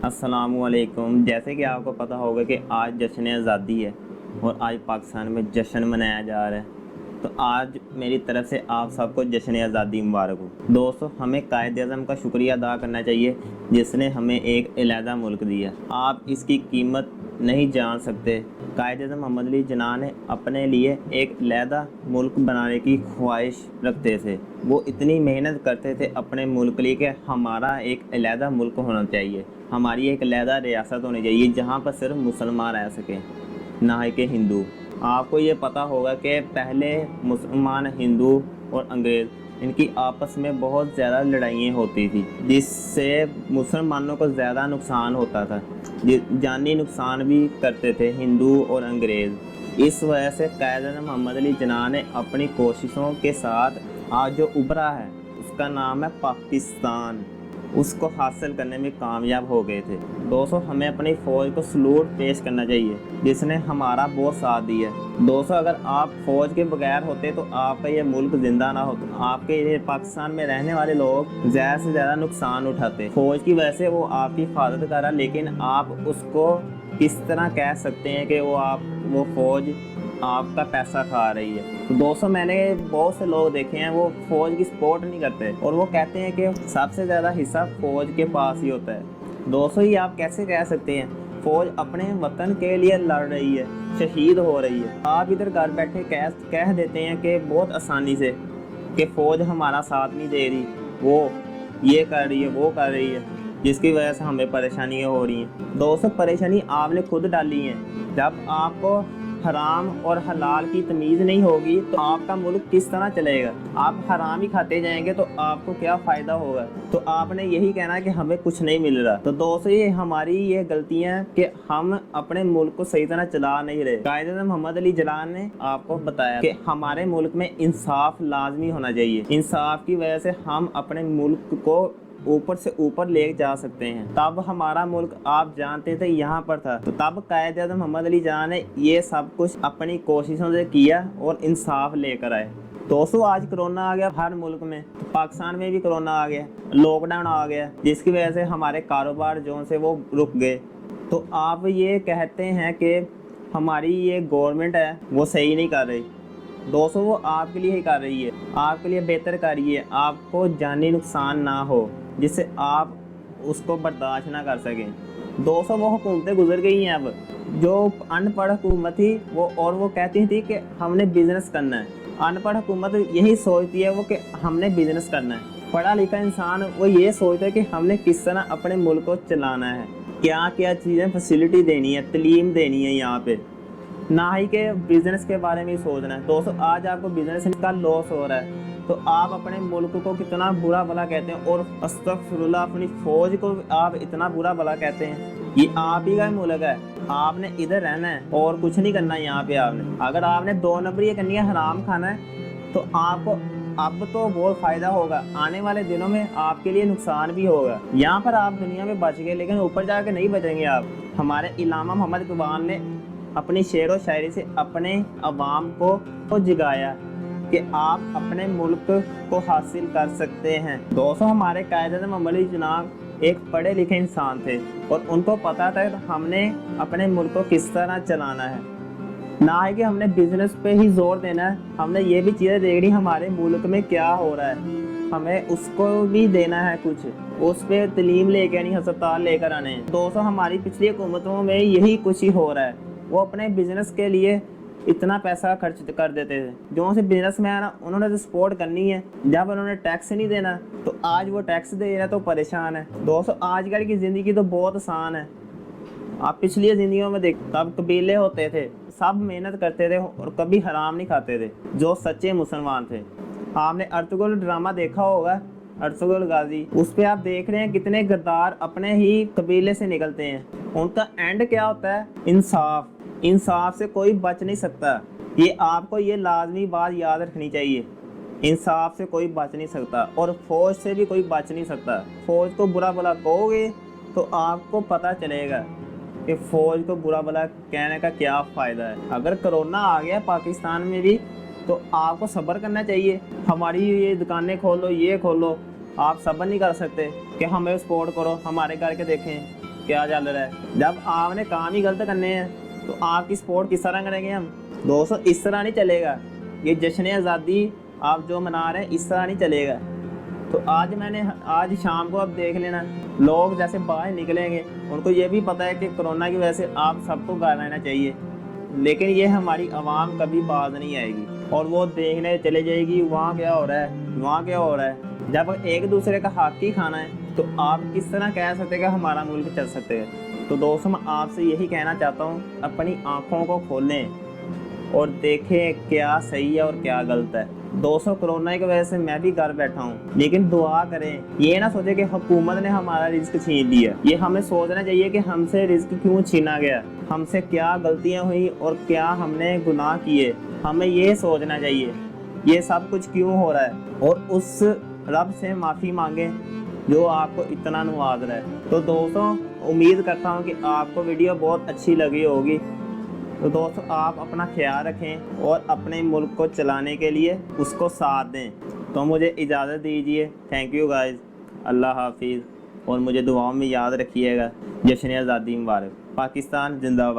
अस्सलाम वालेकुम। जैसे कि आपको पता होगा कि आज जश्न आज़ादी है और आज पाकिस्तान में जश्न मनाया जा रहा है, तो आज मेरी तरफ से आप सबको जश्न आज़ादी मुबारक हो। दोस्तों, हमें कायद-ए-आज़म का शुक्रिया अदा करना चाहिए जिसने हमें एक अलहदा मुल्क दिया। आप इसकी कीमत नहीं जान सकते। कायद-ए-आज़म मोहम्मद अली जिन्ना ने अपने लिए एक अलहदा मुल्क बनाने की ख्वाहिश रखते थे। वो इतनी मेहनत करते थे अपने मुल्क के लिए कि हमारा एक अलहदा मुल्क होना चाहिए, हमारी एक अलहदा रियासत होनी चाहिए जहाँ पर सिर्फ मुसलमान रह सकें, ना कि हिंदू। आपको ये पता होगा कि पहले मुसलमान, हिंदू और अंग्रेज़ इनकी आपस में बहुत ज़्यादा लड़ाइयाँ होती थी, जिससे मुसलमानों को ज़्यादा नुकसान होता था, जानी नुकसान भी करते थे हिंदू और अंग्रेज़। इस वजह से कायद-ए-आज़म मोहम्मद अली जिन्ना ने अपनी कोशिशों के साथ आज जो उभरा है उसका नाम है पाकिस्तान, उसको हासिल करने में कामयाब हो गए थे। दोस्तों, हमें अपनी फ़ौज को सलूट पेश करना चाहिए जिसने हमारा बहुत साथ दिया। दोस्तों, अगर आप फ़ौज के बगैर होते तो आपका ये मुल्क ज़िंदा ना होता, आपके ये पाकिस्तान में रहने वाले लोग ज़्यादा से ज़्यादा नुकसान उठाते। फ़ौज की वजह से वो आपकी हिफाजत कर रहा, लेकिन आप उसको किस तरह कह सकते हैं कि वो फ़ौज आपका पैसा खा रही है। तो दोस्तों, मैंने बहुत से लोग देखे हैं वो फ़ौज की सपोर्ट नहीं करते और वो कहते हैं कि सबसे ज़्यादा हिस्सा फ़ौज के पास ही होता है। दोस्तों, ये आप कैसे कह सकते हैं? फ़ौज अपने वतन के लिए लड़ रही है, शहीद हो रही है। आप इधर घर बैठे कह देते हैं कि बहुत आसानी से कि फ़ौज हमारा साथ नहीं दे रही, वो ये कर रही है, वो कर रही है, जिसकी वजह से हमें परेशानियाँ हो रही हैं। दोस्तों, परेशानी आपने खुद डाली है। जब आपको हराम और हलाल की तमीज़ नहीं होगी तो आपका मुल्क किस तरह चलेगा? आप हराम ही खाते जाएंगे तो आपको क्या फ़ायदा होगा? तो आपने यही कहना है कि हमें कुछ नहीं मिल रहा। तो दोस्तों, ये हमारी ये गलतियाँ हैं कि हम अपने मुल्क को सही तरह चला नहीं रहे। कायद-ए-आज़म मोहम्मद अली जिन्ना ने आपको बताया कि हमारे मुल्क में इंसाफ लाजमी होना चाहिए। इंसाफ की वजह से हम अपने मुल्क को ऊपर से ऊपर ले जा सकते हैं। तब हमारा मुल्क आप जानते थे यहाँ पर था, तो तब कायद-ए-आज़म मोहम्मद अली जिन्ना ने ये सब कुछ अपनी कोशिशों से किया और इंसाफ लेकर आए। दोस्तों, आज कोरोना आ गया हर मुल्क में, तो पाकिस्तान में भी कोरोना आ गया, लॉकडाउन आ गया, जिसकी वजह से हमारे कारोबार जो से वो रुक गए। तो आप ये कहते हैं कि हमारी ये गवर्नमेंट है वो सही नहीं कर रही। दोस्तों, वो आपके लिए ही कर रही है, आपके लिए बेहतर कर रही है, आपको जानी नुकसान ना हो जिससे आप उसको बर्दाश्त ना कर सकें। दोस्तों, वो हुकूमतें गुजर गई हैं। अब जो अनपढ़ हुकूमत थी वो कहती थी कि हमने बिजनेस करना है। अनपढ़ हुकूमत यही सोचती है वो कि हमने बिजनेस करना है। पढ़ा लिखा इंसान वो ये सोचता है कि हमने किस तरह अपने मुल्क को चलाना है, क्या क्या चीज़ें फैसिलिटी देनी है, तलीम देनी है यहाँ पे, ना ही कि बिजनेस के बारे में ही सोचना है। दोस्तों, आज आपको बिजनेस का लॉस हो रहा है तो आप अपने मुल्क को कितना बुरा भला कहते हैं, और अस्तगफिरुल्लाह अपनी फ़ौज को आप इतना बुरा भला कहते हैं। ये आप ही का मुल्क है, आपने इधर रहना है और कुछ नहीं करना है यहाँ पे। आपने अगर आपने 2 नंबरी करनी है, हराम खाना है, तो आपको अब तो बहुत फ़ायदा होगा, आने वाले दिनों में आपके लिए नुकसान भी होगा। यहाँ पर आप दुनिया में बच गए, लेकिन ऊपर जाके नहीं बचेंगे आप। हमारे इल्लामा मोहम्मद इकबाल ने अपनी शेर व शायरी से अपने अवाम को जगाया कि आप अपने मुल्क को हासिल कर सकते हैं। दोस्तों, हमारे कायद-ए-आज़म मोहम्मद अली जिन्ना एक पढ़े लिखे इंसान थे और उनको पता था कि हमने अपने मुल्क को किस तरह चलाना है, ना है कि हमने बिजनेस पे ही जोर देना है। हमने ये भी चीज़ें देखनी हमारे मुल्क में क्या हो रहा है, हमें उसको भी देना है कुछ, उस पर तलीम लेके आनी, अस्पताल लेकर आने हैं। दोस्तों, हमारी पिछली हुकूमतों में यही कुछ ही हो रहा है। वो अपने बिजनेस के लिए इतना पैसा खर्च कर देते थे। जो से बिजनेसमैन उन्होंने तो सपोर्ट करनी है, जब उन्होंने टैक्स नहीं देना तो आज वो टैक्स दे रहा तो परेशान है। दोस्तों, आजकल की ज़िंदगी तो बहुत आसान है। आप पिछली ज़िंदगियों में देख, तब कबीले होते थे, सब मेहनत करते थे और कभी हराम नहीं खाते थे, जो सच्चे मुसलमान थे। आपने अर्तुगरुल ड्रामा देखा होगा, अर्तुगरुल गाजी, उस पर आप देख रहे हैं कितने गद्दार अपने ही कबीले से निकलते हैं। उनका एंड क्या होता है? इंसाफ। इंसाफ से कोई बच नहीं सकता। ये आपको ये लाजमी बात याद रखनी चाहिए, इंसाफ से कोई बच नहीं सकता और फ़ौज से भी कोई बच नहीं सकता। फ़ौज को बुरा भला कहोगे तो आपको पता चलेगा कि फ़ौज को बुरा भला कहने का क्या फ़ायदा है। अगर कोरोना आ गया पाकिस्तान में भी तो आपको सब्र करना चाहिए। हमारी ये दुकानें खोलो, ये खोलो, आप सब्र नहीं कर सकते कि हमें सपोर्ट करो, हमारे करके देखें। کیا چل رہا ہے؟ جب آپ نے کام ہی غلط کرنے ہیں تو آپ کی سپورٹ کس طرح کریں گے ہم؟ دوستو اس طرح نہیں چلے گا، یہ جشن آزادی آپ جو منا رہے ہیں اس طرح نہیں چلے گا۔ تو آج شام کو اب دیکھ لینا، لوگ جیسے باہر نکلیں گے، ان کو یہ بھی پتہ ہے کہ کرونا کی وجہ سے آپ سب کو گھر رہنا چاہیے، لیکن یہ ہماری عوام کبھی باز نہیں آئے گی اور وہ دیکھنے چلے جائے گی وہاں کیا ہو رہا ہے، وہاں کیا ہو رہا ہے۔ جب ایک دوسرے کا حق ہی کھانا ہے تو آپ کس طرح کہہ سکتے ہیں کہ ہمارا ملک چل سکتے ہیں؟ تو دوستوں میں آپ سے یہی کہنا چاہتا ہوں، اپنی آنکھوں کو کھولیں اور دیکھیں کیا صحیح ہے اور کیا غلط ہے۔ دوستوں کرونا کی وجہ سے میں بھی گھر بیٹھا ہوں، لیکن دعا کریں، یہ نہ سوچے کہ حکومت نے ہمارا رزق چھین لیا۔ یہ ہمیں سوچنا چاہیے کہ ہم سے رزق کیوں چھینا گیا، ہم سے کیا غلطیاں ہوئی اور کیا ہم نے گناہ کیے، ہمیں یہ سوچنا چاہیے یہ سب کچھ کیوں ہو رہا ہے، اور اس رب سے معافی مانگیں جو آپ کو اتنا نواز رہا ہے۔ تو دوستوں امید کرتا ہوں کہ آپ کو ویڈیو بہت اچھی لگی ہوگی۔ تو دوستو آپ اپنا خیال رکھیں اور اپنے ملک کو چلانے کے لیے اس کو ساتھ دیں۔ تو مجھے اجازت دیجیے، تھینک یو گائز، اللہ حافظ، اور مجھے دعاؤں میں یاد رکھیے گا۔ جشن آزادی مبارک، پاکستان زندہ باد۔